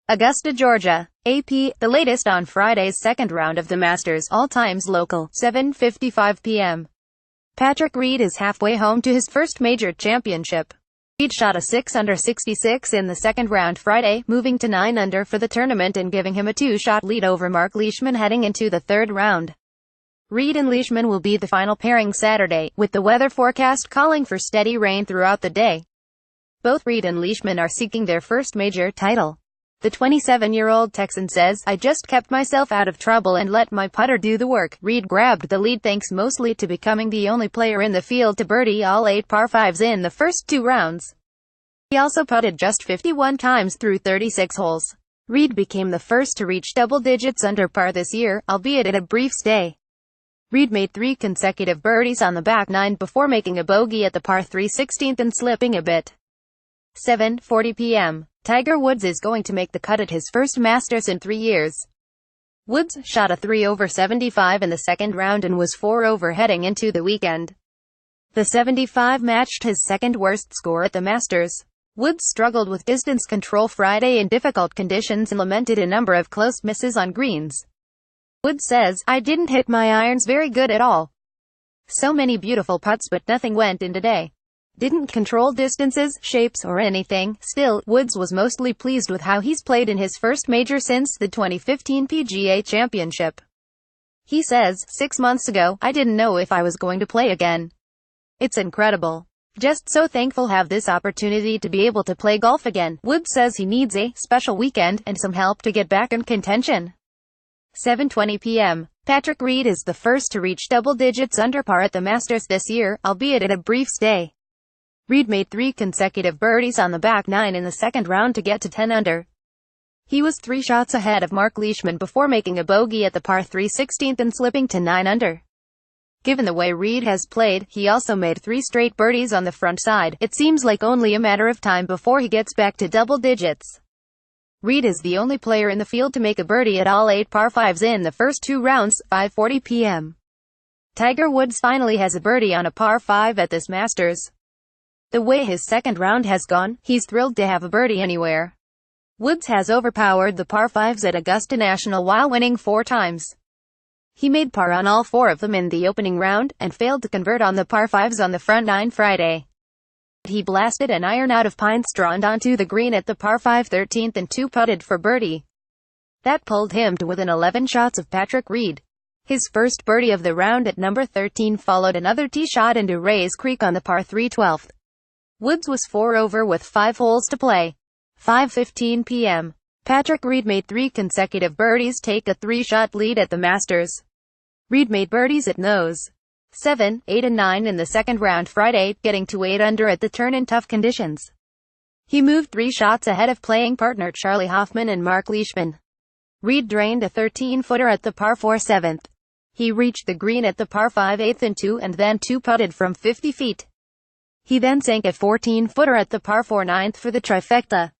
Augusta, Georgia. AP, the latest on Friday's second round of the Masters, all times local, 7:55 p.m. Patrick Reed is halfway home to his first major championship. Reed shot a 6 under 66 in the second round Friday, moving to 9 under for the tournament and giving him a 2-shot lead over Mark Leishman heading into the third round. Reed and Leishman will be the final pairing Saturday, with the weather forecast calling for steady rain throughout the day. Both Reed and Leishman are seeking their first major title. The 27-year-old Texan says, "I just kept myself out of trouble and let my putter do the work." Reed grabbed the lead thanks mostly to becoming the only player in the field to birdie all 8 par 5s in the first 2 rounds. He also putted just 51 times through 36 holes. Reed became the first to reach double digits under par this year, albeit at a brief stay. Reed made 3 consecutive birdies on the back 9 before making a bogey at the par 3 16th and slipping a bit. 7:40 p.m. Tiger Woods is going to make the cut at his first Masters in 3 years. Woods shot a 3 over 75 in the second round and was 4 over heading into the weekend. The 75 matched his second worst score at the Masters. Woods struggled with distance control Friday in difficult conditions and lamented a number of close misses on greens. Woods says, "I didn't hit my irons very good at all. So many beautiful putts but nothing went in today. Didn't control distances, shapes, or anything." Still, Woods was mostly pleased with how he's played in his first major since the 2015 PGA Championship. He says, "6 months ago, I didn't know if I was going to play again. It's incredible. Just so thankful have this opportunity to be able to play golf again." Woods says he needs a special weekend and some help to get back in contention. 7:20 p.m. Patrick Reed is the first to reach double digits under par at the Masters this year, albeit at a brief stay. Reed made 3 consecutive birdies on the back 9 in the second round to get to 10 under. He was 3 shots ahead of Mark Leishman before making a bogey at the par 3 16th and slipping to 9 under. Given the way Reed has played, he also made 3 straight birdies on the front side. It seems like only a matter of time before he gets back to double digits. Reed is the only player in the field to make a birdie at all 8 par 5s in the first 2 rounds, 5:40 p.m. Tiger Woods finally has a birdie on a par 5 at this Masters. The way his second round has gone, he's thrilled to have a birdie anywhere. Woods has overpowered the par 5s at Augusta National while winning 4 times. He made par on all 4 of them in the opening round, and failed to convert on the par 5s on the front 9 Friday. He blasted an iron out of pine straw and onto the green at the par 5 13th and 2-putted for birdie. That pulled him to within 11 shots of Patrick Reed. His first birdie of the round at number 13 followed another tee shot into Rae's Creek on the par 3 12th. Woods was 4 over with 5 holes to play. 5:15 p.m. Patrick Reed made 3 consecutive birdies take a 3-shot lead at the Masters. Reed made birdies at nose 7, 8 and 9 in the second round Friday, getting to 8 under at the turn in tough conditions. He moved 3 shots ahead of playing partner Charley Hoffman and Mark Leishman. Reed drained a 13-footer at the par 4 7th. He reached the green at the par 5 8th and 2 and then 2-putted from 50 feet. He then sank a 14-footer at the par 4 9th for the trifecta.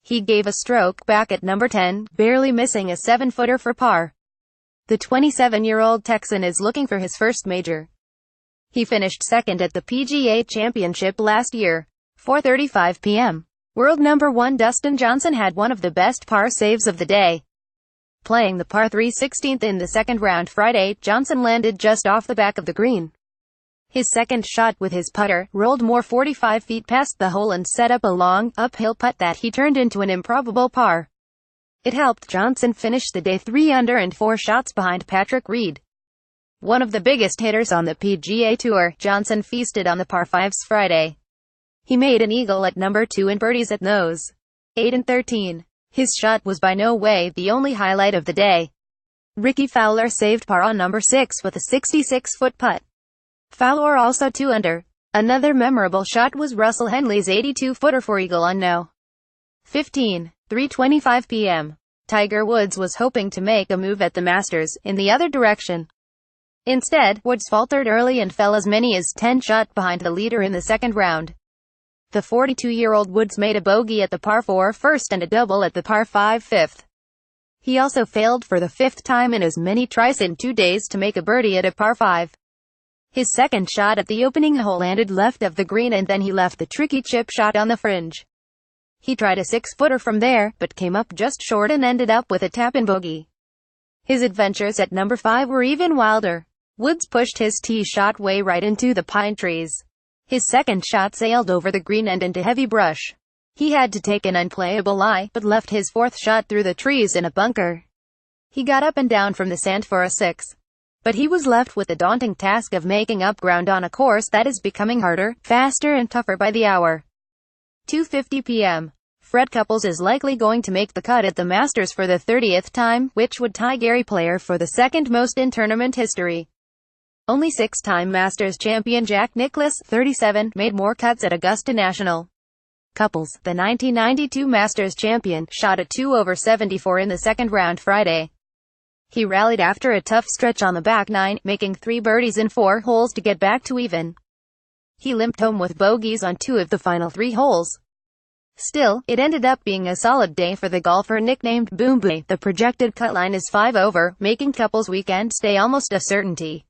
He gave a stroke back at number 10, barely missing a 7-footer for par. The 27-year-old Texan is looking for his first major. He finished second at the PGA Championship last year. 4:35 p.m. World number 1 Dustin Johnson had one of the best par saves of the day. Playing the par 3 16th in the second round Friday, Johnson landed just off the back of the green. His second shot with his putter rolled more 45 feet past the hole and set up a long, uphill putt that he turned into an improbable par. It helped Johnson finish the day 3 under and 4 shots behind Patrick Reed. One of the biggest hitters on the PGA Tour, Johnson feasted on the par 5s Friday. He made an eagle at number 2 and birdies at nose 8 and 13. His shot was by no way the only highlight of the day. Ricky Fowler saved par on number 6 with a 66-foot putt. Fowler also 2 under. Another memorable shot was Russell Henley's 82-footer for eagle on no. 15. 3:25 p.m. Tiger Woods was hoping to make a move at the Masters, in the other direction. Instead, Woods faltered early and fell as many as 10 shots behind the leader in the second round. The 42-year-old Woods made a bogey at the par 4 first and a double at the par 5 fifth. He also failed for the 5th time in as many tries in 2 days to make a birdie at a par 5. His second shot at the opening hole landed left of the green and then he left the tricky chip shot on the fringe. He tried a 6-footer from there, but came up just short and ended up with a tap-in bogey. His adventures at number 5 were even wilder. Woods pushed his tee shot way right into the pine trees. His second shot sailed over the green and into heavy brush. He had to take an unplayable lie, but left his fourth shot through the trees in a bunker. He got up and down from the sand for a 6. But he was left with the daunting task of making up ground on a course that is becoming harder, faster and tougher by the hour. 2:50 p.m. Fred Couples is likely going to make the cut at the Masters for the 30th time, which would tie Gary Player for the second most in tournament history. Only 6-time Masters champion Jack Nicklaus, 37, made more cuts at Augusta National. Couples, the 1992 Masters champion, shot a 2/74 in the second round Friday. He rallied after a tough stretch on the back nine, making 3 birdies in 4 holes to get back to even. He limped home with bogeys on 2 of the final 3 holes. Still, it ended up being a solid day for the golfer nicknamed Boom Boy. The projected cut line is 5 over, making Couples' weekend stay almost a certainty.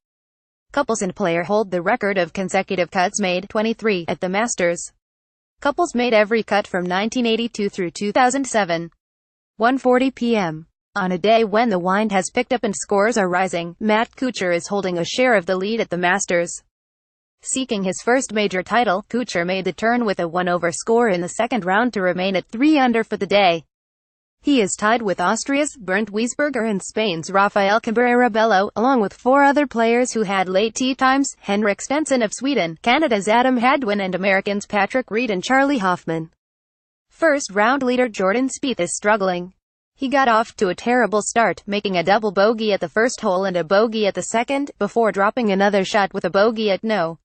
Couples and Player hold the record of consecutive cuts made, 23, at the Masters. Couples made every cut from 1982 through 2007. 1:40 p.m. On a day when the wind has picked up and scores are rising, Matt Kuchar is holding a share of the lead at the Masters. Seeking his first major title, Kuchar made the turn with a 1-over score in the second round to remain at 3 under for the day. He is tied with Austria's Bernd Wiesberger and Spain's Rafael Cabrera Bello, along with 4 other players who had late tee times: Henrik Stenson of Sweden, Canada's Adam Hadwin and Americans Patrick Reed and Charlie Hoffman. First round leader Jordan Spieth is struggling. He got off to a terrible start, making a double bogey at the first hole and a bogey at the second, before dropping another shot with a bogey at No.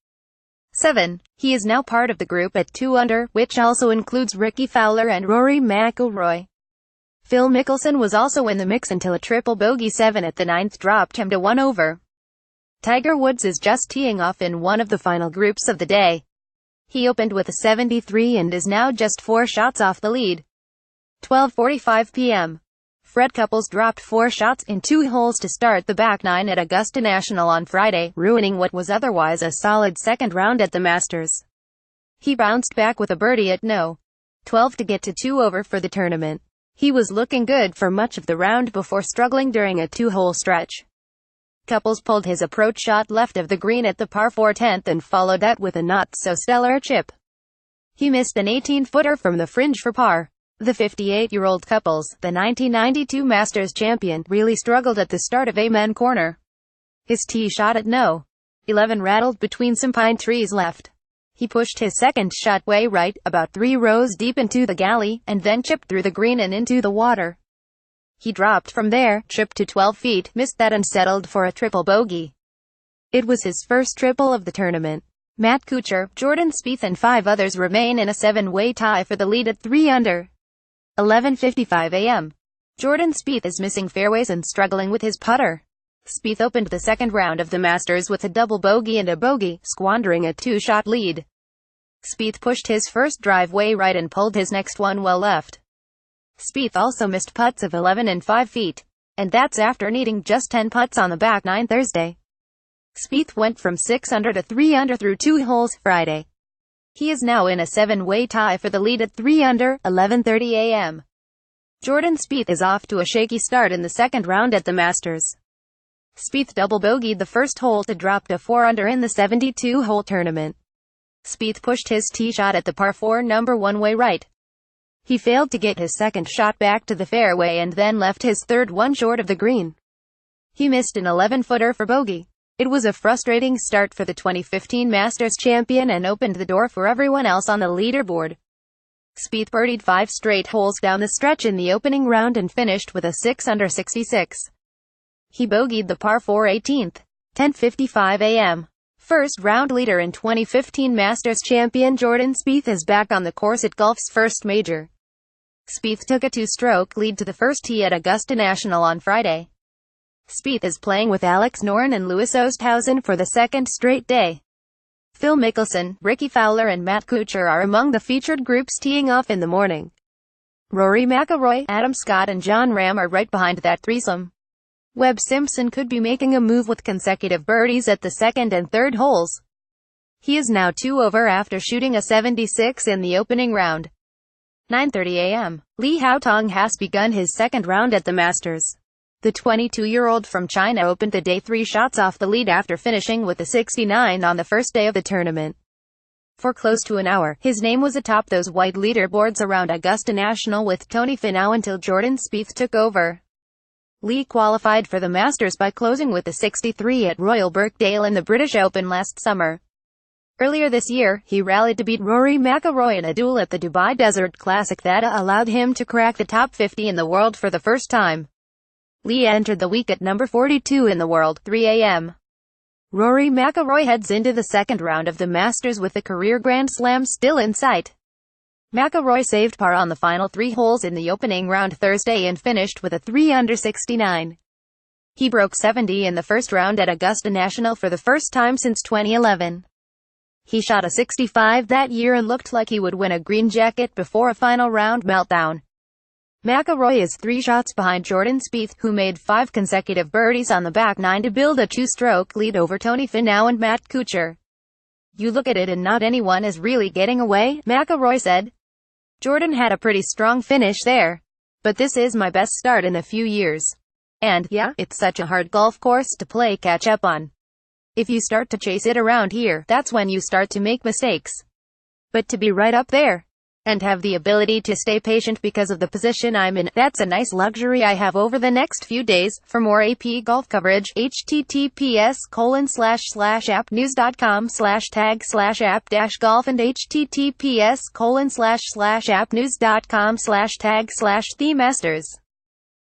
7. He is now part of the group at 2 under, which also includes Rickie Fowler and Rory McIlroy. Phil Mickelson was also in the mix until a triple bogey 7 at the 9th dropped him to 1 over. Tiger Woods is just teeing off in one of the final groups of the day. He opened with a 73 and is now just 4 shots off the lead. 12:45 p.m. Fred Couples dropped 4 shots in 2 holes to start the back nine at Augusta National on Friday, ruining what was otherwise a solid second round at the Masters. He bounced back with a birdie at No. 12 to get to 2 over for the tournament. He was looking good for much of the round before struggling during a 2-hole stretch. Couples pulled his approach shot left of the green at the par 4 10th and followed that with a not-so-stellar chip. He missed an 18-footer from the fringe for par. The 58-year-old Couples, the 1992 Masters champion, really struggled at the start of Amen Corner. His tee shot at No. 11 rattled between some pine trees left. He pushed his second shot way right, about 3 rows deep into the galley, and then chipped through the green and into the water. He dropped from there, chipped to 12 feet, missed that and settled for a triple bogey. It was his first triple of the tournament. Matt Kuchar, Jordan Spieth and 5 others remain in a 7-way tie for the lead at 3 under. 11:55 a.m. Jordan Spieth is missing fairways and struggling with his putter. Spieth opened the second round of the Masters with a double bogey and a bogey, squandering a 2-shot lead. Spieth pushed his first drive way right and pulled his next one well left. Spieth also missed putts of 11 and 5 feet. And that's after needing just 10 putts on the back nine Thursday. Spieth went from 6 under to 3 under through 2 holes Friday. He is now in a 7-way tie for the lead at 3 under, 11:30 a.m. Jordan Spieth is off to a shaky start in the second round at the Masters. Spieth double bogeyed the first hole to drop to 4 under in the 72-hole tournament. Spieth pushed his tee shot at the par 4 number 1 way right. He failed to get his second shot back to the fairway and then left his third one short of the green. He missed an 11-footer for bogey. It was a frustrating start for the 2015 Masters champion and opened the door for everyone else on the leaderboard. Spieth birdied 5 straight holes down the stretch in the opening round and finished with a 6 under 66. He bogeyed the par 4 18th. 10:55 a.m. First round leader and 2015 Masters champion Jordan Spieth is back on the course at golf's first major. Spieth took a 2-stroke lead to the first tee at Augusta National on Friday. Spieth is playing with Alex Noren and Louis Oosthuizen for the second straight day. Phil Mickelson, Rickie Fowler and Matt Kuchar are among the featured groups teeing off in the morning. Rory McIlroy, Adam Scott and Jon Rahm are right behind that threesome. Webb Simpson could be making a move with consecutive birdies at the second and third holes. He is now 2 over after shooting a 76 in the opening round. 9:30 a.m. Li Haotong has begun his second round at the Masters. The 22-year-old from China opened the day 3 shots off the lead after finishing with a 69 on the first day of the tournament. For close to an hour, his name was atop those white leaderboards around Augusta National with Tony Finau until Jordan Spieth took over. Li qualified for the Masters by closing with a 63 at Royal Birkdale in the British Open last summer. Earlier this year, he rallied to beat Rory McIlroy in a duel at the Dubai Desert Classic that allowed him to crack the top 50 in the world for the first time. Li entered the week at number 42 in the world, 3 a.m. Rory McIlroy heads into the second round of the Masters with the career Grand Slam still in sight. McIlroy saved par on the final 3 holes in the opening round Thursday and finished with a 3 under 69. He broke 70 in the first round at Augusta National for the first time since 2011. He shot a 65 that year and looked like he would win a green jacket before a final round meltdown. McIlroy is 3 shots behind Jordan Spieth, who made 5 consecutive birdies on the back 9 to build a 2-stroke lead over Tony Finau and Matt Kuchar. "You look at it and not anyone is really getting away," McIlroy said. "Jordan had a pretty strong finish there. But this is my best start in a few years. And, yeah, it's such a hard golf course to play catch up on. If you start to chase it around here, that's when you start to make mistakes. But to be right up there, and have the ability to stay patient because of the position I'm in, that's a nice luxury I have over the next few days." For more AP golf coverage, https://appnews.com/tag/app-golf and https://appnews.com/tag/TheMasters.